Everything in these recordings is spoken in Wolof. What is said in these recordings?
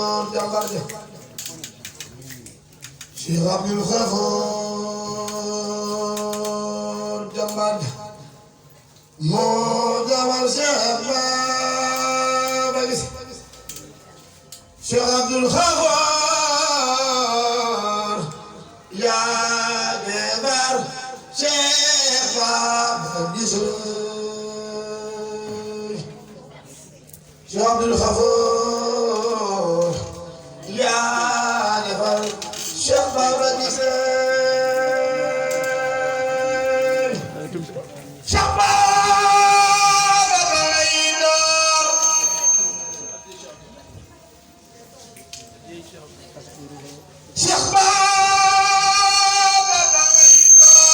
jàmbar ja Cheikh Abdoul Khafour jàmbar ja moo jabal Cheikh Baba gis Cheikh Abdoul Khafour yaa jabar Cheikh Baba gis Cheikh Abdoul Khafour yaa defal Cheikh Baba Guissé Cheikh Baba lay door Cheikh Baba lay door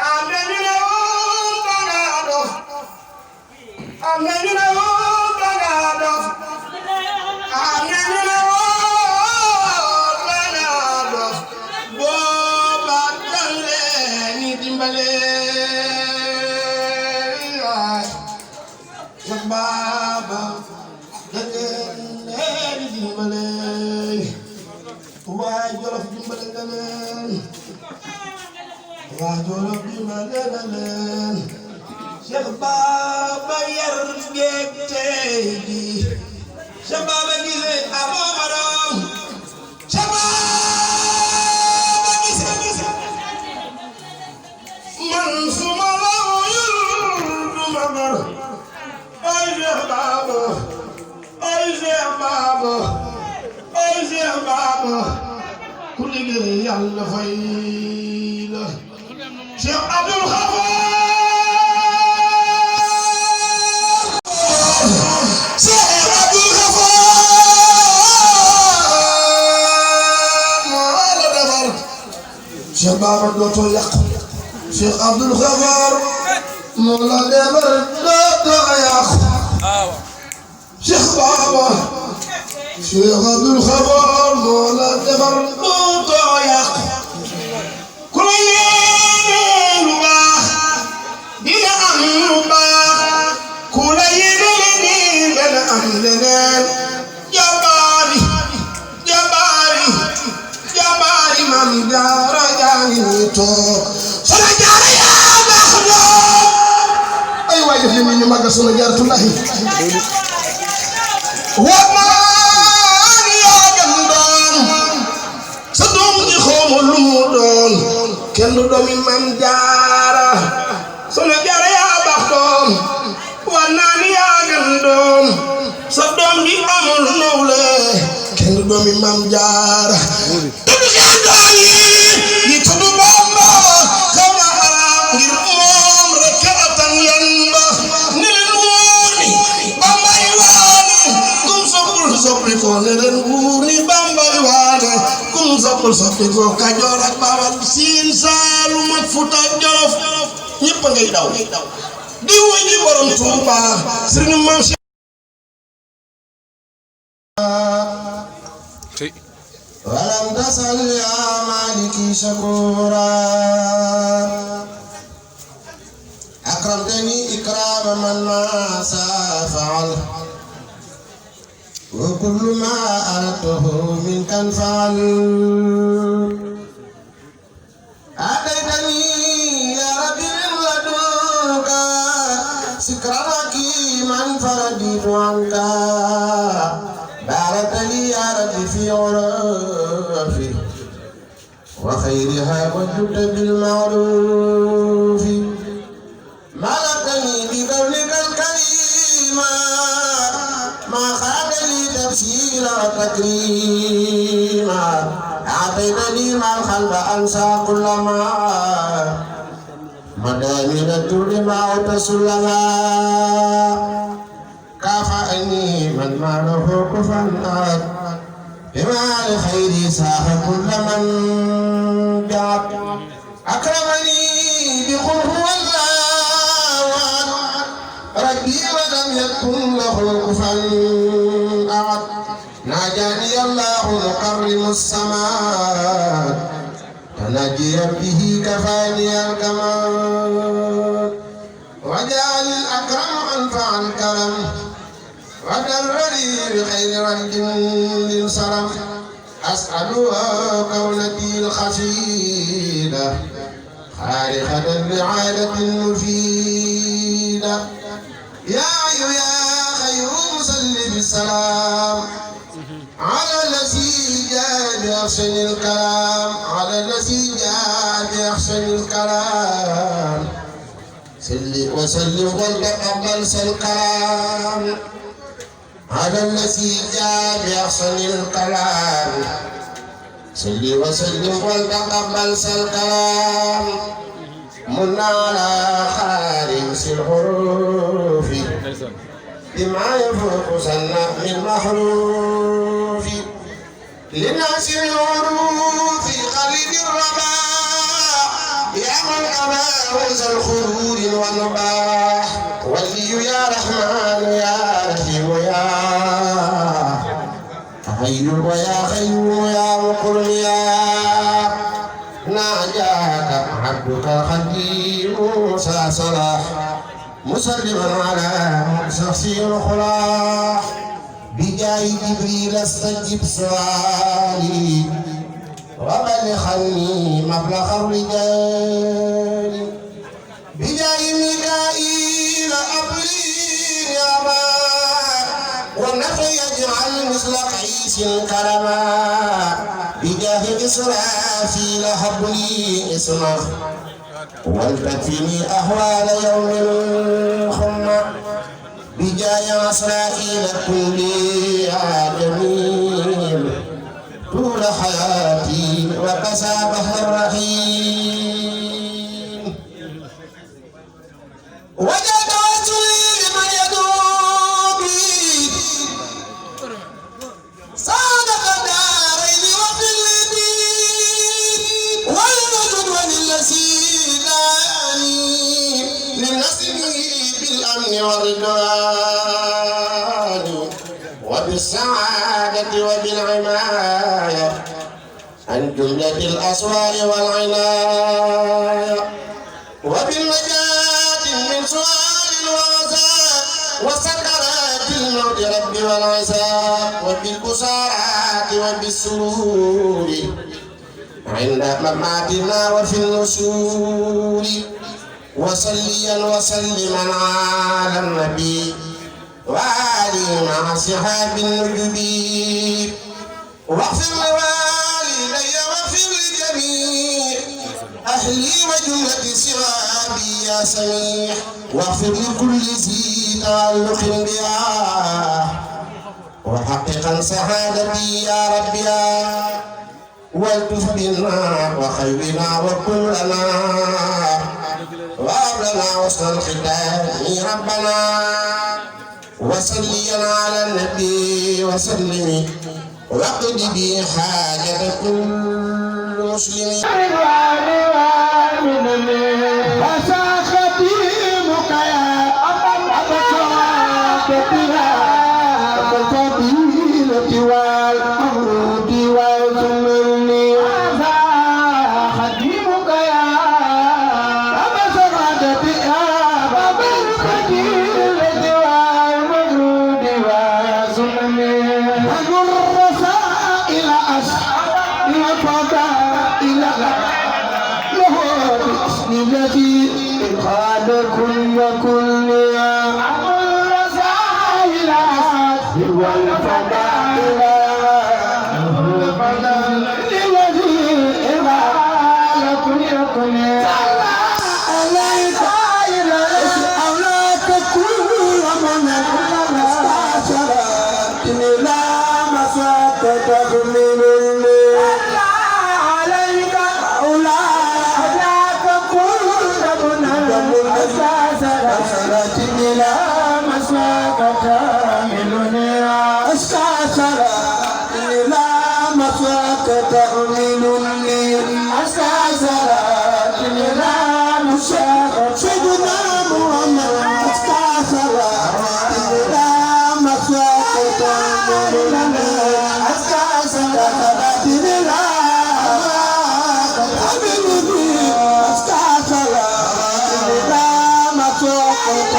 am na ñu ne woon danga dof am na ñu ne woon danga dof am na ñu ne woon danga dof booba dang leen ni dimbale Cheikh Baba dang leen ni dimbale waay Jolof dimbale nga leen waay Jolof dimbale nga leen Cheikh Baba yar geeg tey ji Cheikh Baba Guissé amoo morom Cheikh Baba Guissé man suma la wuyul duma mar ay Cheikh Baba ay Cheikh Baba ay Cheikh Baba ku liggéey Yàlla fay la Cheikh Abdoul Khafour Cheikh Baba dootoo yàqu Cheikh Abdoul Khafour moo la defar dootoo yàqu Cheikh Baba Cheikh Abdoul Khafour moo la defar dootoo yàqu ku la yéene lu baax dina am lu baax ku la yéene leneen dana am leneen jabaari Maam Jaara jaangi ni toog Soxna Jaara yaa baax doom ay waay def leen ñu màggal Soxna Jaaratullaahi wa maan yaa gën doom sa doom ji xawma lu mu doon kenn du doomi Maam Jaara Soxna Jaara yaa baax doom wa naan yaa gën doom sa doom ji amul nawle kenn du doomi Maam Jaara di tudd Bamba xam na xalaat ngir moom rek atan yan ba ne leen wóor ni Bamba yi waane kum soppul soppi ko ne leen wóor ni Bamba yi waane kum soppul soppi ko Kajoor ak Bawol Siin Saalum ak Fuuta ak Jolof ñëpp ngay daw di wuy di borom Tuuba Sëriñ Maam ولم تسل يا مالكي شكورا أكرمتني إكرام من ما سافعل وكل ما أردته منك انفعل أتيتني يا ربي من لدنك سكرا حكيما فرديت عنك بارك لي يا ربي في عرفي وخيرها وجدت بالمعروف ملكني بقولك الكريم ما خاد لي تفسيرا وتكريما أعطيتني ما الخلق أنسى كل ما مدامر الدر ما وتسلما كافأني من معه كفا بما لخير ساح كل من جاء أكرمني بقل هو الله ربي ولم يكن له كفا أحد ناجاني الله مكرم السماء تنجيا به كفاني الكمال وجعل الأكرم أنفع الكرم ودرني بخير رد للصرف أسألها قولتي الخشيدة خارقة لعادة مفيدة يا حي يا قيوم صل بالسلام على الذي جاء بأحسن الكلام على الذي جاء بأحسن الكلام صل وسلم وتقبل الكلام على الذي جاء بأحسن الكلام صل وسلم وتقبل الكلام من على خارج الحروف بما يفوق سنة من محروف لناس العروف خليل الرباح يا من أباوز الخلود والنباح ولي يا رحمن يا رحيم يا حي ويا خيوم يا مقر يا ناجاك عبدك الخديم موسى صلاح مسلما على شخصي الخلاح بجاه جبريل استجب سؤالي وبلغني مبلغ الرجال بجاه ميكائيل أبلي يابا والنفع يجعل مثل قيس كرما بجاه إسرافيل هب لي اسمه والتكفيني أهوال يوم الخمة بجاه إسرائيل كل يا جميل طول حياتي وكسى بحر الرحيم وجد وجهي لمن يدعو بي صادق الدارين وفي الدين والوجد وللذي داني لنسله بالأمن والرضوان وبالسعادة وبالعماية عن جملة الأسوار والعناية وبالنجاة من سؤال الوعزاء وسكرات الموت رب والعزاء وبالبصارات وبالسرور عند مماتنا وفي النشور وصليا وسلما على النبي وآله مع صحاب النجوم واغفر لوالدي واغفر لجميع أهلي وجملة صحابي يا سميح واغفر لكل ذي تعلق بها وحققا سعادتي يا رب يا والتف بنا وخيرنا وكن لنا وهب لنا حسن الختام ربنا وصليا على النبي وسلم واقض بي حاجة كل مسلم أسى خديمك يا الفضيلة والأمر والذمل أسى خديمك يا أبا سعادة يا باب الفضيلة والمجود والذمل أجر الرسائل أسعد الفضائل له باسم الذي قال كن وكن يا أبو الرسائل والفضائل الذي قال كن وكن صلى عليك أولاك كل من استعشرت لا مساك تغمل لا مسواك تحملني أستعسرا لا مسواك تحملني أستعسرا لا مسواك سيدنا محمد أستعسرا لا مسواك تحملني أستعسرا لا حبيبي أستعسرا لا مسواك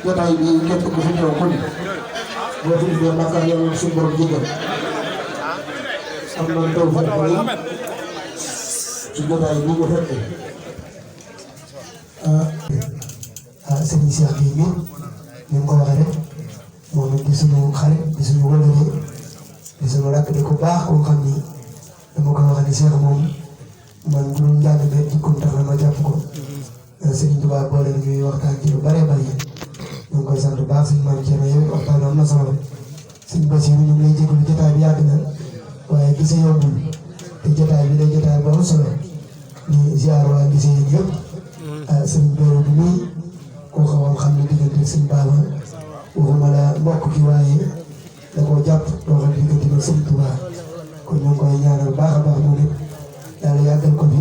jotaay bi képp ku fi ñëw ku ne boo fi ñëwee naka yàlla suñu borom jégal am nañ taw fekk ci jotaay bi ko fekkee sëriñ Cheikh Gueye mi ni mu ko waxee rek moom it di suñu xarit di suñu wëllëre di suñu rakk di ko baax koo xam ni dama ko wax ni Cheikh moom man bu ñu jàng benn jikkoom tax na ma jàpp ko Sëriñ Tuubaa boole ñuy waxtaan ci lu bëree bëri ñu ngi koy sant bu baax suñu maam Thierno yow waxtaan am na solo suñu Basiru ñu ngi lay jégalu jotaay bi yàgg na waaye gise yombul te jotaay bi day jotaay bu am solo ñu ziar waa gise yéen yëpp sëriñ Béro bi muy koo xawoon xam ne diggante suñu baaba waxuma la mbokk gi waaye da koo jàpp doo xam diggante ak Sëriñ Tuubaa kon ñu ngi koy ñaanal baax a baax moom it yàlla yàggal ko fi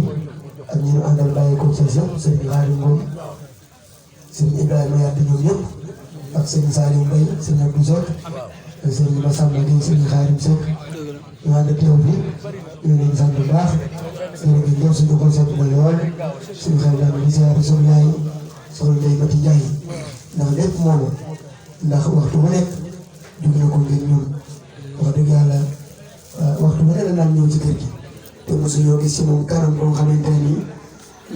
ak ñi ñu àndal bàyyi ko ci yëpp sëriñ Xaadim moom sëriñ Ibrahima Yadd ñoom ñëpp ak sëriñ Saliou Mbaye sëriñ Abdou Seck ak sëriñ Massamba Gueye sëriñ Xaadim Seck ñu ànd teew bi ñu leen sant bu baax jërëjëf ñëw suñu ko seet na lool suñu xel daal di siyaare suñu yaay soxna Ndeye Mati Ndiaye ndax lépp moom ndax waxtu bu nekk jóg na ko ngir ñun wax dëgg yàlla waxtu bu nekk la naan ñëw ci kër gi te mosuñoo gis ci moom kanam boo xamante ni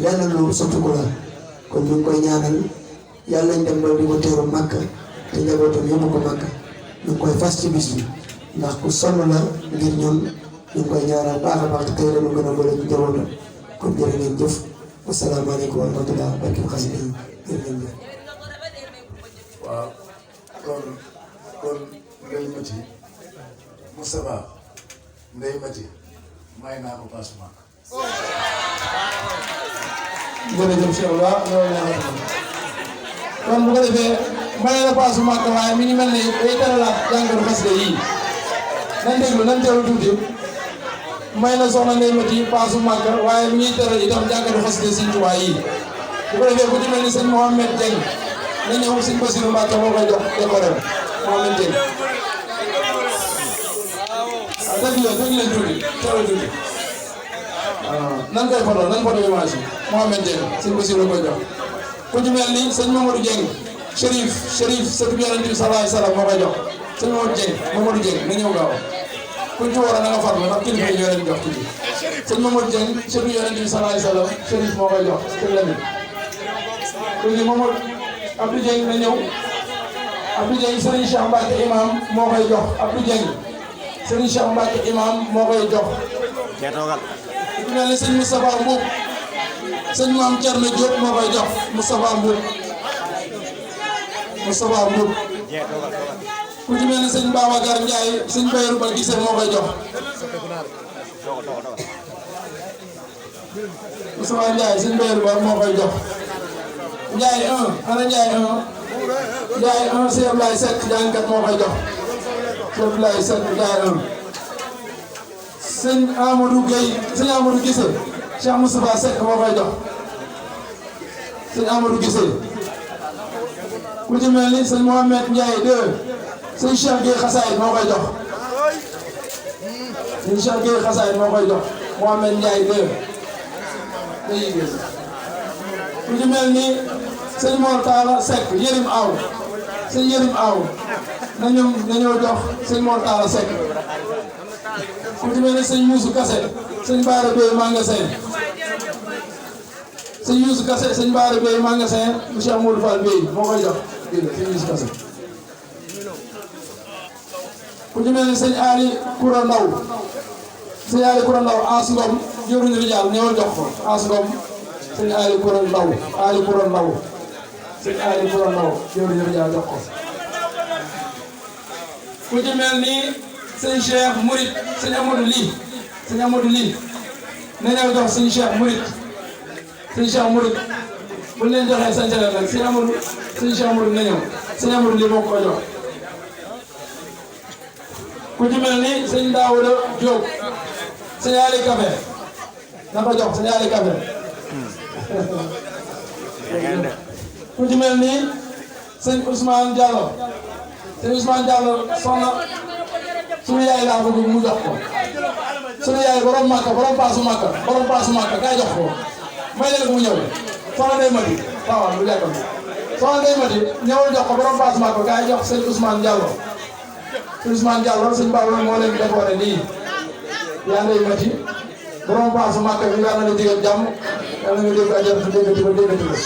yàlla lu sotti ko la kon ñu ngi koy ñaanal yàlla nañ dem ba di ko teeru màkk te njabootam yóbbu ko màkk ñu ngi koy fas ci bis bi ndax ku sonn la ngir ñun ñu ngi koy ñaanal baax a baax te tey dañu gën a bële ñu njabootam kon jërë ngeen jëf wasalaamaaleykum wa rahmatulah barke xasida yi jërë ngeen jëf. waaw kon Ndeye Mati Moustapha Ndeye Mati may naa ko paas Màkk. jërëjëf Cheikh Ba loolu laa wax kon bu ko defee may na paas Màkk waaye mi ngi mel ni day teralaat jàngatu xasida yi nan déglu nan teewlu tuuti may na soxna Ndeye Mati paasu Màkk waaye mi ngi teral itam jàngatu xasida Sëriñ Tuubaa yi bu ko defee ku ci mel ni sëñ Mouhamed Dieng na ñëw sëñ Bassirou Mbacke moo koy jox décoré Mouhamed Dieng dëgg leen tuuti teewlu tuuti nan koy foto nan foto image yi Mouhamed Dieng sëñ Bassirou koy jox ku ci mel ni sëñ Mamadou Dieng Chérif sëtu Yonent bi sallallahu alayhi wa sallam moo koy jox sëñ Mamadou Dieng na ñëw gaaw kuñ ci war a na nga farlu ndax kilifa yi ñoo leen jox tuuti sëñ Mamadou Dieng sëtu Yonent bi sallallahu alayhi wa sallam Chérif moo koy jox sëñ Lamine kuñ Mamadou Abdou Dieng na ñëw Abdou Dieng Serigne Cheikh Mbacke imam moo koy jox Abdou Dieng Serigne Cheikh Mbacke imam moo koy jox ku mel ni sëñ Moustapha Mboub sëñ Maam Thierno Diop moo koy jox Moustapha Mboub ku ci mel ni sëñ Babacar Ndiaye sëñ Bayru Ba Gise moo koy jox Moustapha Ndiaye sëñ Bayru Ba moo koy jox Ndiaye 1 ana Ndiaye 1 Ndiaye 1 Cheikh Ablaye Seck jàngkat moo koy jox Cheikh Ablaye Seck Ndiaye 1 sëñ Amadou Gueye sëñ Amadou Gise Cheikh Moustapha Seck moo koy jox sëñ Amadou Gise ku ci mel ni sëñ Mohamed Ndiaye 2 sëñ Cheikh Gueye Xasaay moo koy jox sëñ Cheikh Gueye Xasaay moo koy jox Mohamed Ndiaye 2 ku ci mel ni sëñ Mor Talla Seck Yërim Aw sëñ Yërim Aw nañoo jox sëñ Mor Talla Seck ku ci mel ni sëñ Youssou Kassé sëñ Baara Bey magasin sëñ Youssou Kassé sëñ Baara Bey magasin monsieur Amadou Fall Bey moo koy jox sëñ Youssou Kassé ku ci mel ni sëñ Ali Koura Ndaw sëñ Ali Koura Ndaw As Ngom jëruñu rijaal ñëwal jox ko As Ngom sëñ Ali Koura Ndaw sëñ Ali Koura Ndaw jëruñu rijaal jox ko ku ci mel ni sëñ Cheikh Mourid sëñ Amadou Ly na ñëw jox sëñ Cheikh Mourid bu ñu leen joxee sëñ Cheikh nag sëñ Cheikh Mourid na ñëw sëñ Amadou Ly moo ko jox ku ci mel ni sëñ Daouda Diop sëñ Ali Café na ko jox sëñ Ali Café ku ci mel ni sëñ Ousmane Diallo soxna suñu yaay laa bëgg mu jox ko suñu yaay borom paasu Makka kay jox ko may leen mu ñëw soxna Ndeye Mati waaw lu jàkkal soxna Ndeye Mati ñëwal jox ko borom paasu Makka kay jox sëñ Ousmane Diallo sëñ Baba moo leen décoré nii yaa ndey mati borom paasu Màkka bi yàlla na digal jàmm yàlla nga dégg ajaratu déggati ba déggati ba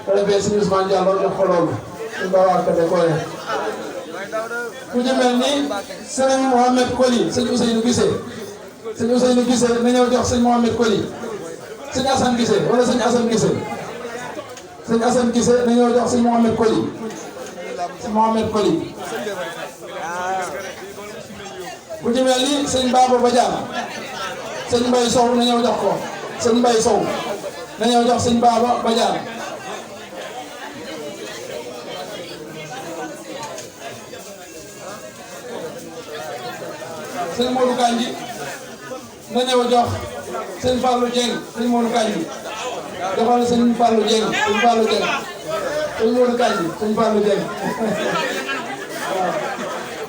te defee sëñ Ousmane Diallo jox ko loolu suñ bawaa kate koye ku ci mel ni sëñ Mohamed Koli sëñ Ousseynou Gissé sëñ Ousseynou Gissé na ñëw jox sëñ Mohamed Koli sëñ Assane Gissé wala sëñ Assane Gissé sëñ Assane Gissé na ñëw jox sëñ Mohamed Koli sëñ Mohamed Koli ku ci mel ni sëñ Baba Badiane sëñ Mbaye Sow na ñëw jox ko sëñ Mbaye Sow na ñëw jox sëñ Baba Badiane sëñ Modou Kanji na ñëw jox sëñ Fallou Dieng sëñ Modou Kanji joxal sëñ Fallou Dieng sëñ Fallou Dieng sëñ Modou Kanji sëñ Fallou Dieng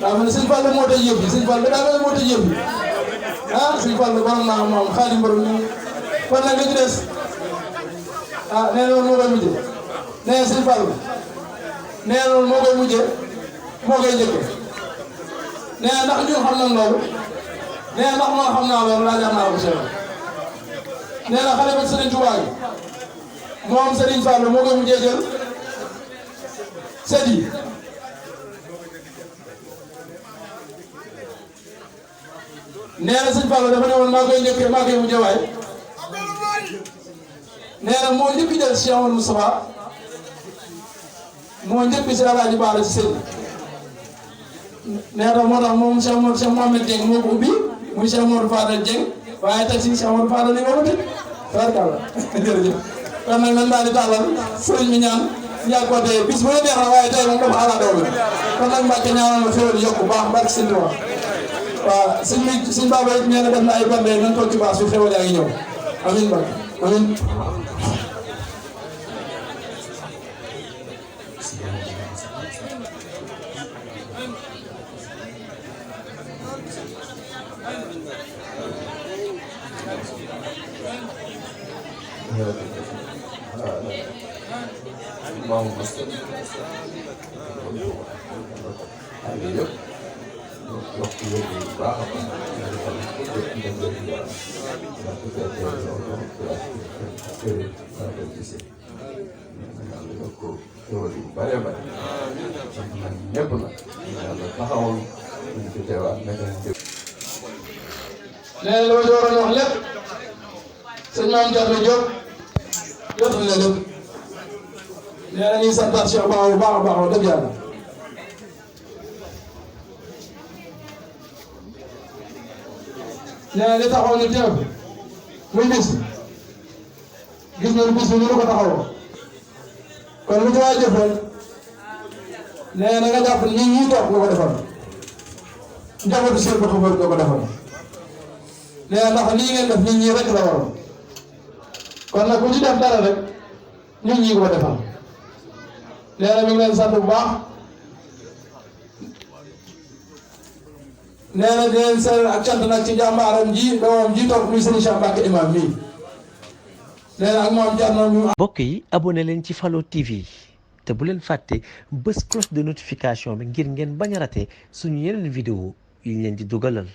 waaw daa mel ne sëñ Fallou moo tëj yëf yi sëñ Fallou daa mel ne moo tëj yëf yi ah sëñ Fallou borom naa moom xaadim borom kon nag li ci des ah nee na loolu moo koy mujjee nee na sëñ Fallou nee na loolu moo koy mujjee moo koy njëkkee nee na ndax ñun xam nañ loolu nee na ndax man xam naa loolu laa naa ko Cheikh nee na xale ba Serigne Touba gi moom Serigne Fallou moo koy mujjee jël set yi nee na sëñ Fallou dafa ne woon maa koy njëkkee maa koy mujjee waaye nee na moo njëkk jël Cheikh Amadou Moustapha moo njëkk si Alaaji Baara si sëñ nee na moo tax moom Cheikh Mohamed Dieng moo ko ubbi muy Cheikh Modou Fadal Dieng waaye teg si Cheikh Modou Fadal li nga wuti tabarkalla jërëjëf kon nag nan daal di tàllal sëriñ mi ñaan ñàkk ko tey bis bu la neex na waaye tey moom dafa ala daw bi kon nag Mbàkke ñaanal ma xéwal yokk bu baax barke sëñ Tuubaa waaw sëñ Baba it nee na def na ay bande nañ toog ci baas bi xéwal yaa ngi ñëw amiin Mbàkke amiin nee na li ma ci waroon wax lépp sëñ Maam Diarra Diop jot na lépp nee na ñuy santaat Cheikh Ba bu baax a baax wax dëgg yàlla nee na li taxaw ñu teew muy bis gis nañu bis bi ñu ko taxawoo kon lu ci waay jëf rek nee na nga jàpp ni ñi toog nga ko defal njabootu Cheikh Ba Xabar nga ko defal nee na ndax lii ngeen def nit ñi rek la waroon kon nag ku ci def dara rek nit ñi ko defal nee na mi ngi leen sant bu baax nee na di leen seeral ak cant nag ci jàmbaaram ji doomam ji toog muy Serigne Cheikh Mbacke imam mii nee na ak moom jar na ñu. mbokk yi abonné leen ci Fallou TV te bu leen fàtte bës cloche de notification bi ngir ngeen bañ a raté suñu yeneen vidéo yi ñu leen di dugalal.